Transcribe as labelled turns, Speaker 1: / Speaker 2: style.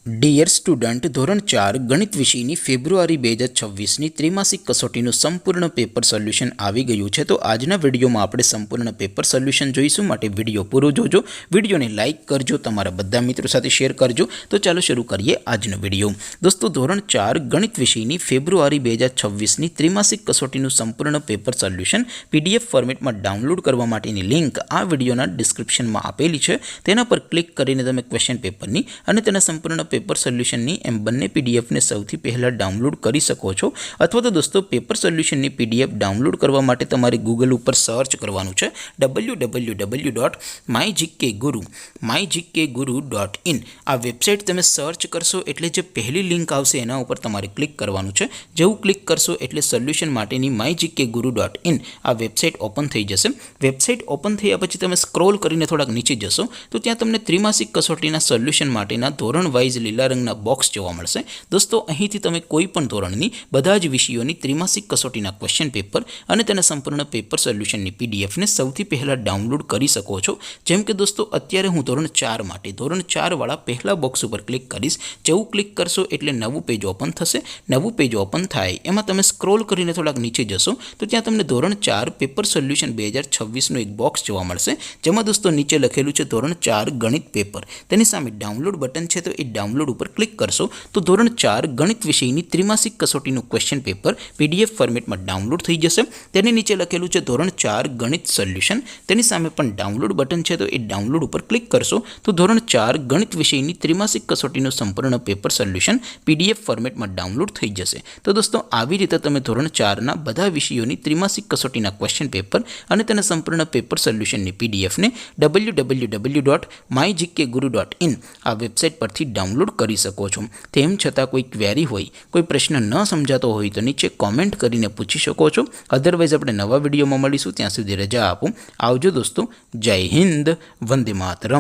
Speaker 1: Dear student, ધોરણ 4 ગણિત વિષયની ફેબ્રુઆરી 2026ની ત્રિમાસિક કસોટીનું સંપૂર્ણ પેપર સોલ્યુશન આવી ગયું છે. તો આજના વિડીયોમાં આપણે સંપૂર્ણ પેપર સોલ્યુશન જોઈશું. માટે વિડીયો પૂરો જોજો, વિડીયોને લાઇક કરજો, તમારા બધા મિત્રો સાથે શેર કરજો. તો ચાલો શરૂ કરીએ આજનો વિડીયો. દોસ્તો, ધોરણ 4 ગણિત વિષયની ફેબ્રુઆરી 2026ની ત્રિમાસિક કસોટીનું સંપૂર્ણ પેપર સોલ્યુશન PDF ફોર્મેટમાં ડાઉનલોડ કરવા માટેની લિંક આ વિડીયોના ડિસ્ક્રિપ્શનમાં આપેલી છે. તેના પર ક્લિક કરીને તમે ક્વેશ્ચન પેપરની અને તેના સંપૂર્ણ પેપર સોલ્યુશનની એમ બંને પીડીએફને સૌથી પહેલાં ડાઉનલોડ કરી શકો છો. અથવા તો દોસ્તો, પેપર સોલ્યુશનની PDF ડાઉનલોડ કરવા માટે તમારે ગૂગલ ઉપર સર્ચ કરવાનું છે www.mygkguru.in. આ વેબસાઇટ તમે સર્ચ કરશો એટલે જે પહેલી લિંક આવશે એના ઉપર તમારે ક્લિક કરવાનું છે. જેવું ક્લિક કરશો એટલે સોલ્યુશન માટેની mygkguru.in આ વેબસાઇટ ઓપન થઈ જશે. વેબસાઇટ ઓપન થયા પછી તમે સ્ક્રોલ કરીને થોડાક નીચે જશો તો ત્યાં તમને ત્રિમાસિક કસોટીના સોલ્યુશન માટેના ધોરણ વાઇઝ લીલા રંગના બોક્સ જોવા મળશે. દોસ્તો, અહીંથી તમે કોઈ પણ ધોરણની બધા જ વિષયોની ત્રિમાસિક કસોટીના ક્વેશ્ચન પેપર અને તેના સંપૂર્ણ પેપર સોલ્યુશનની પીડીએફને સૌથી પહેલાં ડાઉનલોડ કરી શકો છો. જેમ કે દોસ્તો, અત્યારે હું ધોરણ 4 માટે ધોરણ 4 વાળા પહેલા બોક્સ ઉપર ક્લિક કરીશ. જેવું ક્લિક કરશો એટલે નવું પેજ ઓપન થશે. નવું પેજ ઓપન થાય એમાં તમે સ્ક્રોલ કરીને થોડાક નીચે જશો તો ત્યાં તમને ધોરણ 4 પેપર સોલ્યુશન 2026નું એક બોક્સ જોવા મળશે. જેમાં દોસ્તો નીચે લખેલું છે ધોરણ 4 ગણિત પેપર. તેની સામે ડાઉનલોડ બટન છે, તો એ ડાઉનલોડ ઉપર ક્લિક કરશો તો ધોરણ 4 ગણિત વિષયની ત્રિમાસિક કસોટીનું ક્વેશ્ચન પેપર PDF ફોર્મેટમાં ડાઉનલોડ થઈ જશે. તેની નીચે લખેલું છે ધોરણ 4 ગણિત સોલ્યુશન. તેની સામે પણ ડાઉનલોડ બટન છે, તો એ ડાઉનલોડ ઉપર ક્લિક કરશો તો ધોરણ 4 ગણિત વિષયની ત્રિમાસિક કસોટીનું સંપૂર્ણ પેપર સોલ્યુશન PDF ફોર્મેટમાં ડાઉનલોડ થઈ જશે. તો દોસ્તો, આવી રીતે તમે ધોરણ 4ના બધા વિષયોની ત્રિમાસિક કસોટીના ક્વેશ્ચન પેપર અને તેના સંપૂર્ણ પેપર સોલ્યુશનની PDFને www.mygkguru.in આ વેબસાઇટ પરથી ડાઉનલોડ કરી શકો છો. તેમ છતાં કોઈ ક્વેરી હોય, કોઈ પ્રશ્ન ન સમજાતો હોય તો નીચે કોમેન્ટ કરીને પૂછી શકો છો. અધરવાઇઝ આપણે નવા વિડીયોમાં મળીશું. ત્યાં સુધી રજા આપો. આવજો દોસ્તો. જય હિન્દ. વંદે માતરમ.